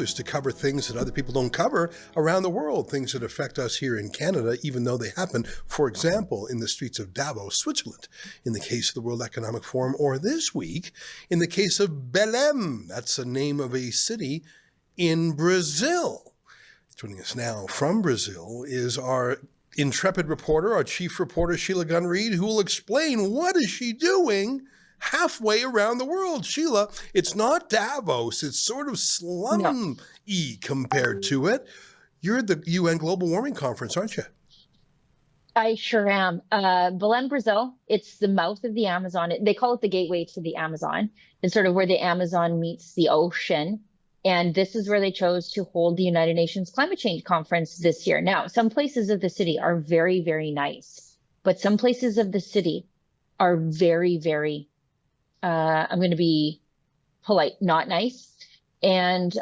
is to cover things that other people don't cover around the world, things that affect us here in Canada, even though they happen, for example, in the streets of Davos, Switzerland, in the case of the World Economic Forum, or this week, in the case of Belém. That's the name of a city in Brazil. Joining us now from Brazil is our intrepid reporter, our chief reporter, Sheila Gunn Reid, who will explain what is she doing halfway around the world. Sheila, it's not Davos. It's sort of slum-y compared to it. You're at the UN Global Warming Conference, aren't you? I sure am. Belém, Brazil, it's the mouth of the Amazon. They call it the gateway to the Amazon. It's sort of where the Amazon meets the ocean. And this is where they chose to hold the United Nations Climate Change Conference this year. Now, some places of the city are very, very nice, but some places of the city are very, very I'm going to be polite, not nice. And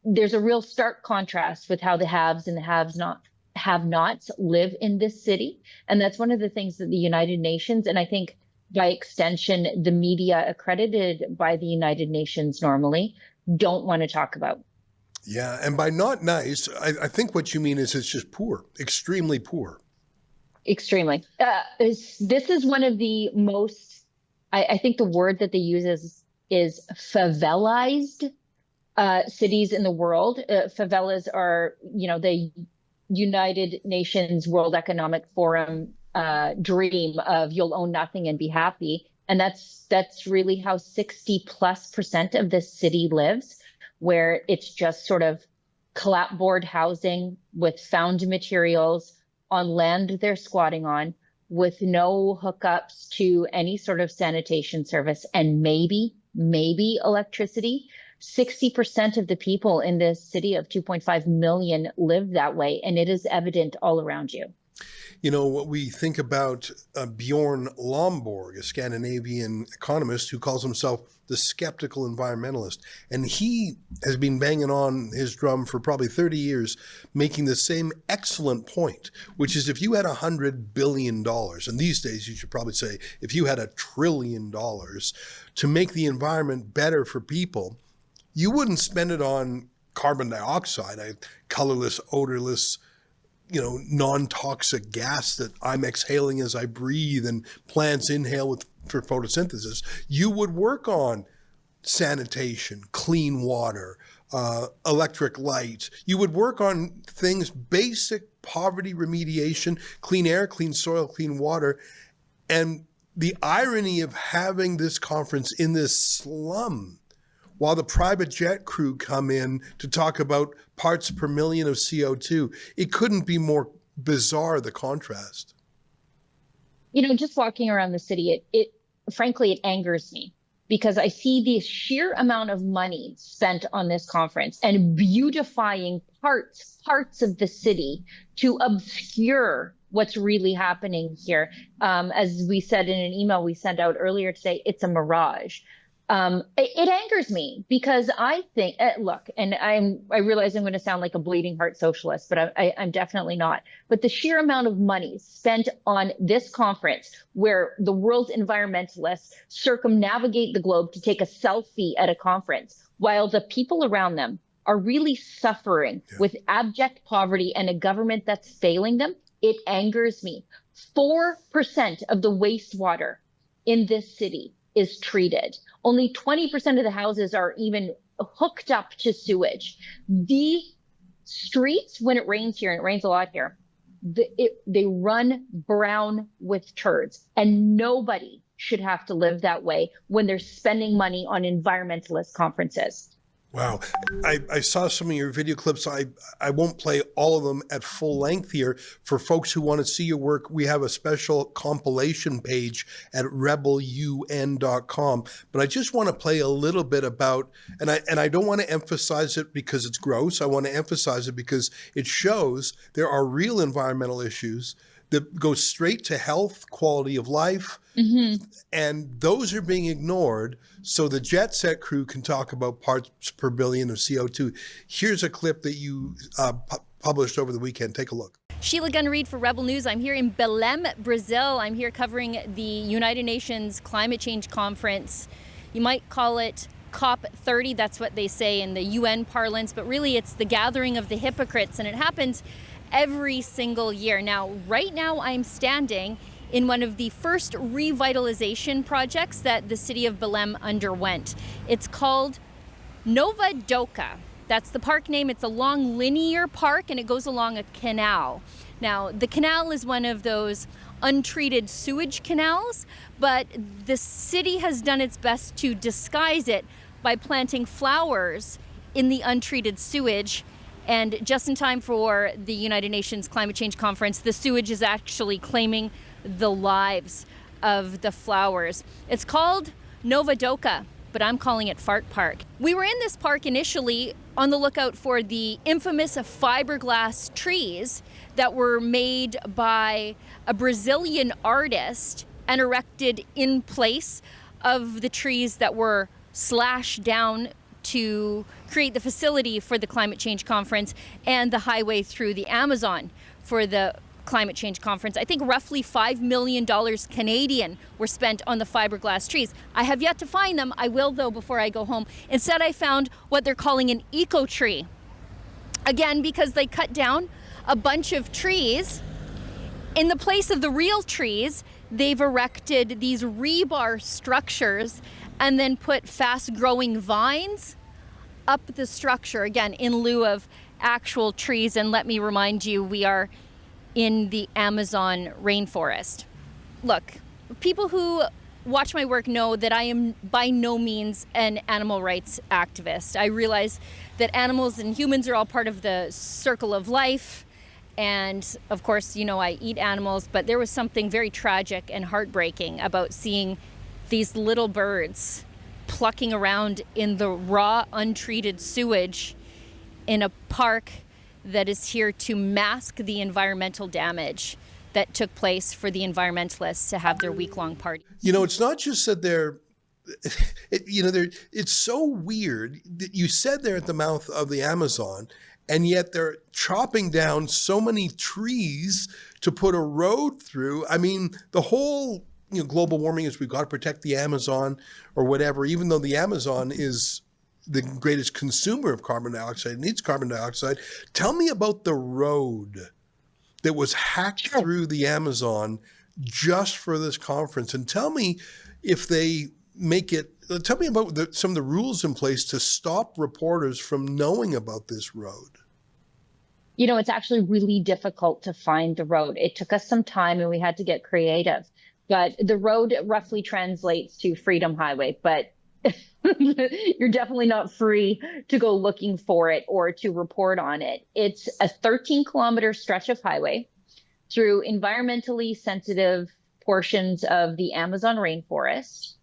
there's a real stark contrast with how the haves and the have-nots live in this city. And that's one of the things that the United Nations, and I think by extension, the media accredited by the United Nations normally, don't want to talk about. Yeah, and by not nice, I think what you mean is it's just poor, extremely poor. Extremely. This is one of the most, I think the word that they use is favelized cities in the world. Favelas are, the United Nations World Economic Forum dream of you'll own nothing and be happy. And that's really how 60+% of this city lives, where it's just sort of clapboard housing with found materials on land they're squatting on, with no hookups to any sort of sanitation service and maybe electricity. 60% of the people in this city of 2.5 million live that way, and it is evident all around you. You know, what we think about Bjorn Lomborg, a Scandinavian economist who calls himself the skeptical environmentalist. And he has been banging on his drum for probably 30 years, making the same excellent point, which is if you had $100 billion, and these days you should probably say, if you had $1 trillion to make the environment better for people, you wouldn't spend it on carbon dioxide, a colorless, odorless, non-toxic gas that I'm exhaling as I breathe and plants inhale for photosynthesis. You would work on sanitation, clean water, electric light. You would work on things, basic poverty remediation, clean air, clean soil, clean water. And the irony of having this conference in this slum, while the private jet crew come in to talk about parts per million of CO2, it couldn't be more bizarre, the contrast. Just walking around the city, it frankly, it angers me because I see the sheer amount of money spent on this conference and beautifying parts of the city to obscure what's really happening here. As we said in an email we sent out earlier today, it's a mirage. It angers me because I think, look, and I realize I'm going to sound like a bleeding heart socialist, but I'm definitely not. But the sheer amount of money spent on this conference where the world's environmentalists circumnavigate the globe to take a selfie at a conference while the people around them are really suffering with abject poverty and a government that's failing them, it angers me. 4% of the wastewater in this city is treated. Only 20% of the houses are even hooked up to sewage. The streets, when it rains here, and it rains a lot here, they run brown with turds. And nobody should have to live that way when they're spending money on environmentalist conferences. Wow. I saw some of your video clips. I won't play all of them at full length here. For folks who want to see your work, we have a special compilation page at rebelun.com. But I just want to play a little bit about, and I don't want to emphasize it because it's gross. I want to emphasize it because it shows there are real environmental issues that go straight to health, quality of life, and those are being ignored so the jet set crew can talk about parts per billion of CO2. Here's a clip that you published over the weekend. Take a look. Sheila Gunn Reid for Rebel News. I'm here in Belém, Brazil. I'm here covering the United Nations Climate Change Conference. You might call it COP30, that's what they say in the UN parlance, but really it's the gathering of the hypocrites, and it happens every single year. Now, right now I'm standing in one of the first revitalization projects that the city of Belém underwent. It's called Nova Doca. That's the park name. It's a long linear park and it goes along a canal. Now, the canal is one of those untreated sewage canals, but the city has done its best to disguise it by planting flowers in the untreated sewage. And just in time for the United Nations Climate Change Conference, the sewage is actually claiming the lives of the flowers. It's called Nova Doca, but I'm calling it Fart Park. We were in this park initially on the lookout for the infamous fiberglass trees that were made by a Brazilian artist and erected in place of the trees that were slashed down to create the facility for the climate change conference and the highway through the Amazon for the climate change conference. I think roughly $5 million Canadian were spent on the fiberglass trees. I have yet to find them. I will, though, before I go home. Instead, I found what they're calling an eco tree. Again, because they cut down a bunch of trees. In the place of the real trees, they've erected these rebar structures and then put fast-growing vines up the structure, again, in lieu of actual trees. And let me remind you, we are in the Amazon rainforest. Look, people who watch my work know that I am by no means an animal rights activist. I realize that animals and humans are all part of the circle of life. And of course, you know, I eat animals, but there was something very tragic and heartbreaking about seeing these little birds plucking around in the raw, untreated sewage in a park that is here to mask the environmental damage that took place for the environmentalists to have their week-long party. You know, it's not just that it's so weird that you said they're at the mouth of the Amazon, and yet they're chopping down so many trees to put a road through. I mean, the whole global warming is we've got to protect the Amazon or whatever, even though the Amazon is the greatest consumer of carbon dioxide, needs carbon dioxide. Tell me about the road that was hacked through the Amazon just for this conference. And tell me if they tell me about some of the rules in place to stop reporters from knowing about this road. You know, it's actually really difficult to find the road. It took us some time and we had to get creative. But the road roughly translates to Freedom Highway, but you're definitely not free to go looking for it or to report on it. It's a 13-kilometer stretch of highway through environmentally sensitive portions of the Amazon rainforest.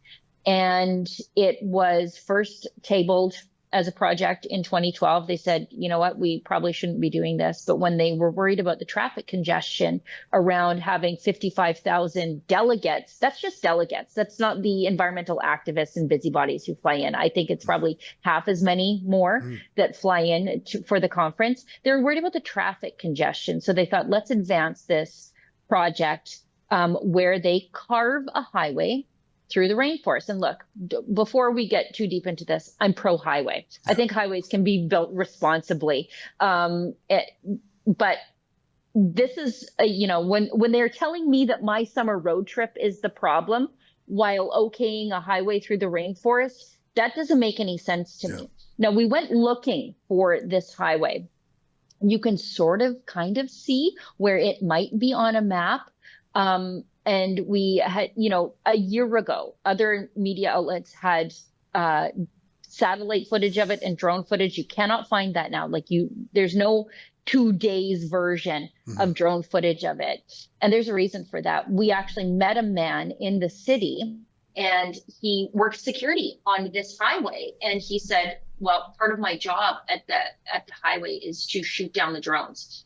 And it was first tabled as a project in 2012. They said, you know what, we probably shouldn't be doing this. But when they were worried about the traffic congestion around having 55,000 delegates, that's just delegates. That's not the environmental activists and busybodies who fly in. I think it's probably half as many more that fly in for the conference. They're worried about the traffic congestion. So they thought, let's advance this project where they carve a highway through the rainforest. And look, before we get too deep into this, I'm pro-highway. I think highways can be built responsibly. But this is, when they're telling me that my summer road trip is the problem while okaying a highway through the rainforest, that doesn't make any sense to me. Now, we went looking for this highway. You can kind of see where it might be on a map. And we had, a year ago, other media outlets had satellite footage of it and drone footage. You cannot find that now. There's no 2 days version of drone footage of it. And there's a reason for that. We actually met a man in the city and he worked security on this highway. And he said, well, part of my job at the highway is to shoot down the drones.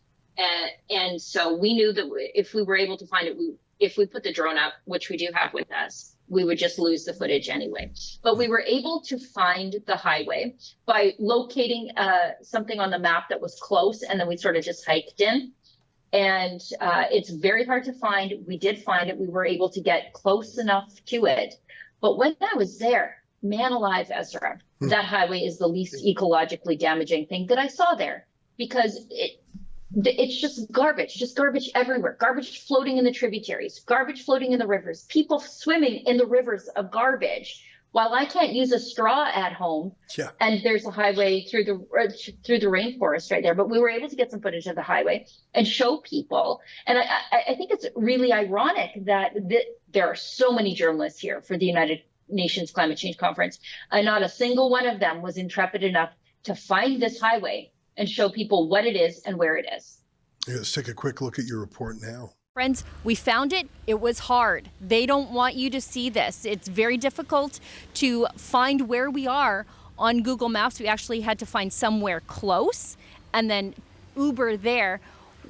And so we knew that if we were able to find it, if we put the drone up, which we do have with us, we would just lose the footage anyway. But we were able to find the highway by locating something on the map that was close, and then we sort of just hiked in. And it's very hard to find. We did find it. We were able to get close enough to it. But when I was there, man alive, Ezra, that highway is the least ecologically damaging thing that I saw there, because it's just garbage everywhere, garbage floating in the tributaries, garbage floating in the rivers, people swimming in the rivers of garbage. While I can't use a straw at home, and there's a highway through the rainforest right there, but we were able to get some footage of the highway and show people. And I think it's really ironic that there are so many journalists here for the United Nations Climate Change Conference, and not a single one of them was intrepid enough to find this highway and show people what it is and where it is. Yeah, let's take a quick look at your report now. Friends, we found it. It was hard. They don't want you to see this. It's very difficult to find where we are on Google Maps. We actually had to find somewhere close and then Uber there.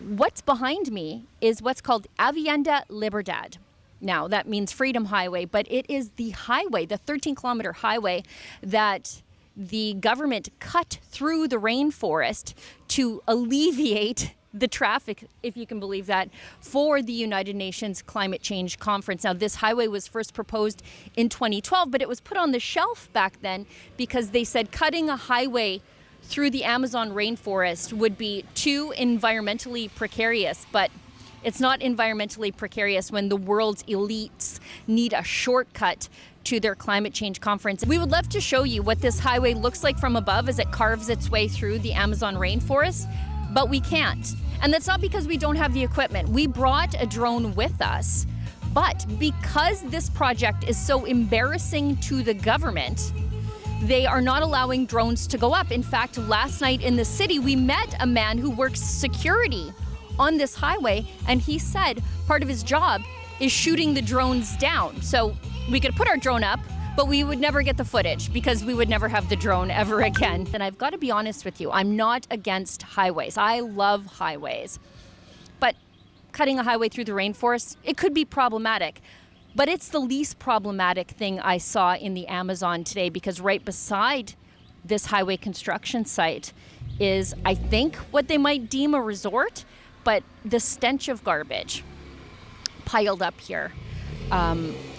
What's behind me is what's called Avenida Liberdad. Now, that means Freedom Highway, but it is the highway, the 13-kilometer highway that the government cut through the rainforest to alleviate the traffic, if you can believe that, for the United Nations Climate Change Conference. Now, this highway was first proposed in 2012, but it was put on the shelf back then because they said cutting a highway through the Amazon rainforest would be too environmentally precarious. But it's not environmentally precarious when the world's elites need a shortcut to their climate change conference. We would love to show you what this highway looks like from above as it carves its way through the Amazon rainforest, but we can't. And that's not because we don't have the equipment. We brought a drone with us, but because this project is so embarrassing to the government, they are not allowing drones to go up. In fact, last night in the city, we met a man who works security on this highway, and he said part of his job is shooting the drones down. So we could put our drone up, but we would never get the footage because we would never have the drone ever again. And I've got to be honest with you, I'm not against highways. I love highways. But cutting a highway through the rainforest, it could be problematic. But it's the least problematic thing I saw in the Amazon today, because right beside this highway construction site is, I think, what they might deem a resort, but the stench of garbage piled up here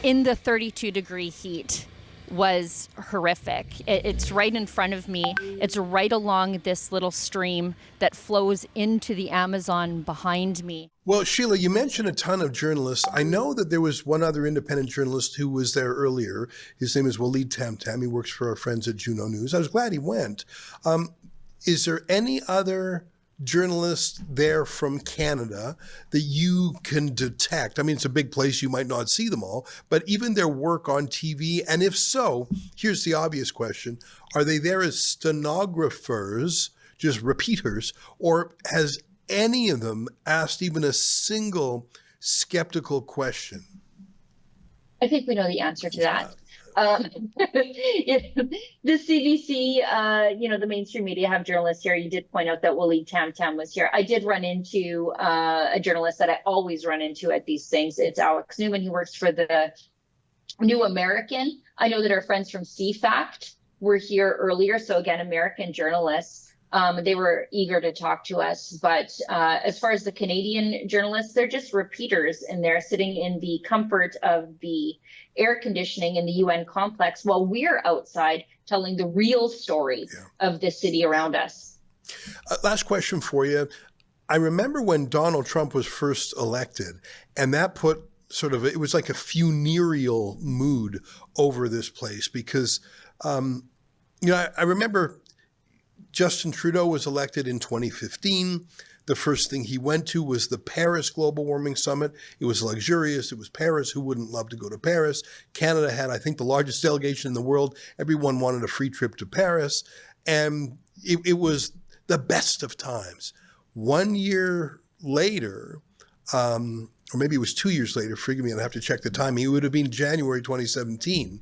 in the 32-degree heat was horrific. It's right in front of me. It's right along this little stream that flows into the Amazon behind me. Well, Sheila, you mentioned a ton of journalists. I know that there was one other independent journalist who was there earlier. His name is Walid Tamtam. He works for our friends at Juno News. I was glad he went. Is there any other journalists there from Canada that you can detect? I mean, it's a big place, you might not see them all, but even their work on TV, and if so, here's the obvious question, are they there as stenographers, just repeaters, or has any of them asked even a single skeptical question? I think we know the answer to that. The CBC, the mainstream media have journalists here. You did point out that Walid Tamtam was here. I did run into a journalist that I always run into at these things. It's Alex Newman, who works for the New American. I know that our friends from CFACT were here earlier. So again, American journalists. They were eager to talk to us. But as far as the Canadian journalists, they're just repeaters, and they're sitting in the comfort of the air conditioning in the UN complex while we're outside telling the real story of the city around us. Last question for you. I remember when Donald Trump was first elected, and that put it was like a funereal mood over this place because, I remember Justin Trudeau was elected in 2015. The first thing he went to was the Paris Global Warming Summit. It was luxurious. It was Paris. Who wouldn't love to go to Paris? Canada had, I think, the largest delegation in the world. Everyone wanted a free trip to Paris. And it was the best of times. 1 year later, or maybe it was 2 years later, forgive me, I'd have to check the timing. It would have been January 2017.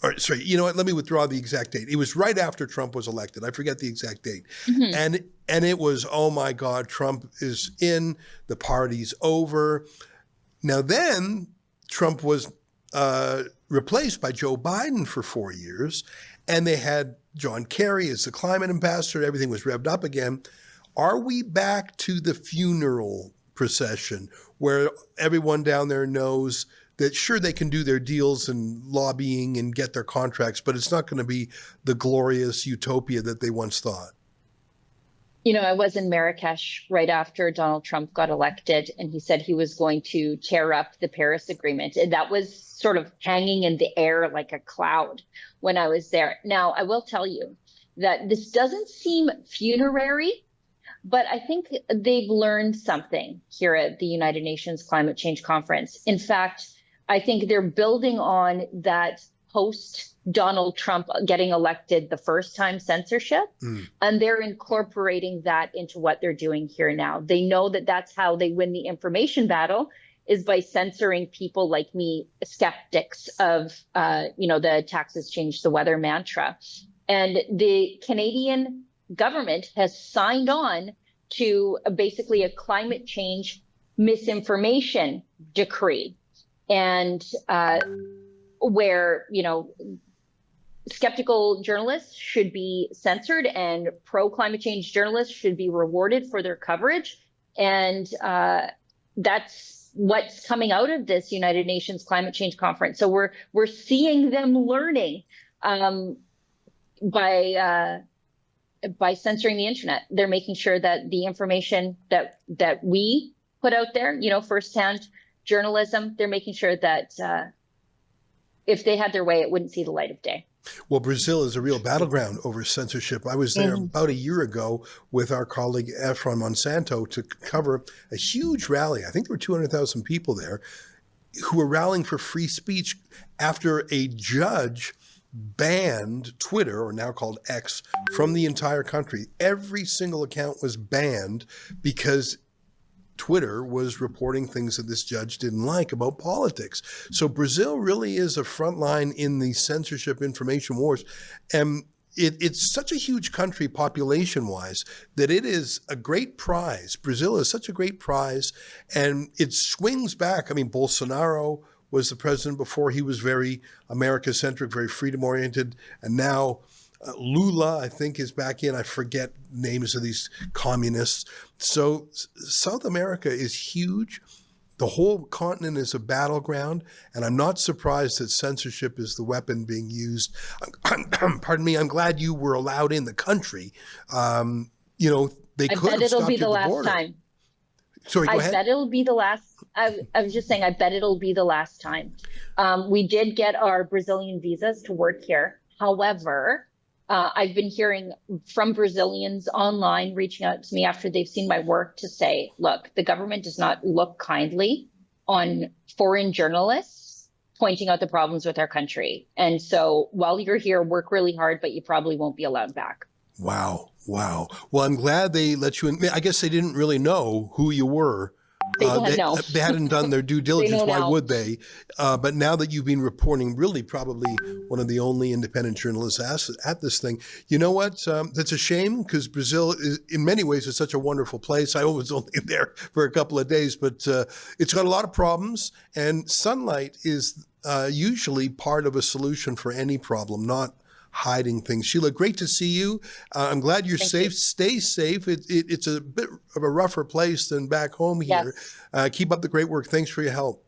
Or sorry, you know what? Let me withdraw the exact date. It was right after Trump was elected. I forget the exact date. Mm-hmm. And it was, oh my God, Trump is in, the party's over. Now then, Trump was replaced by Joe Biden for 4 years, and they had John Kerry as the climate ambassador. Everything was revved up again. Are we back to the funeral procession where everyone down there knows that sure, they can do their deals and lobbying and get their contracts, but it's not going to be the glorious utopia that they once thought. I was in Marrakesh right after Donald Trump got elected, and he said he was going to tear up the Paris Agreement. And that was sort of hanging in the air like a cloud when I was there. Now, I will tell you that this doesn't seem funerary, but I think they've learned something here at the United Nations Climate Change Conference. In fact, I think they're building on that post-Donald Trump getting elected the first time censorship, and they're incorporating that into what they're doing here now. They know that that's how they win the information battle, is by censoring people like me, skeptics of, the taxes change the weather mantra. And the Canadian government has signed on to basically a climate change misinformation decree. And where, skeptical journalists should be censored and pro-climate change journalists should be rewarded for their coverage. And that's what's coming out of this United Nations Climate Change Conference. So we're seeing them learning by censoring the internet. They're making sure that the information that we put out there, firsthand journalism, they're making sure that if they had their way, it wouldn't see the light of day. Well, Brazil is a real battleground over censorship. I was there about a year ago with our colleague Efron Monsanto to cover a huge rally. I think there were 200,000 people there who were rallying for free speech after a judge banned Twitter, or now called X, from the entire country. Every single account was banned because Twitter was reporting things that this judge didn't like about politics. So Brazil really is a front line in the censorship information wars. And it's such a huge country population-wise that it is a great prize. Brazil is such a great prize, and it swings back. I mean, Bolsonaro was the president before. He was very America-centric, very freedom-oriented, and now Lula, I think, is back in. I forget names of these communists. So South America is huge. The whole continent is a battleground, and I'm not surprised that censorship is the weapon being used. Pardon me. I'm glad you were allowed in the country. They could have stopped you at the border. Time. Sorry, go ahead. I bet it'll be the last. I was just saying, I bet it'll be the last time. We did get our Brazilian visas to work here. However, I've been hearing from Brazilians online reaching out to me after they've seen my work to say, look, the government does not look kindly on foreign journalists pointing out the problems with our country. And so while you're here, work really hard, but you probably won't be allowed back. Wow. Well, I'm glad they let you in. I guess they didn't really know who you were. They hadn't done their due diligence. Why would they? But now that you've been reporting, really probably one of the only independent journalists at this thing. You know what? That's a shame, because Brazil is, in many ways, is such a wonderful place. I was only there for a couple of days, but it's got a lot of problems. And sunlight is usually part of a solution for any problem, not hiding things. Sheila, great to see you. I'm glad you're safe. You. Stay safe. It's a bit of a rougher place than back home here. Yes. Keep up the great work. Thanks for your help.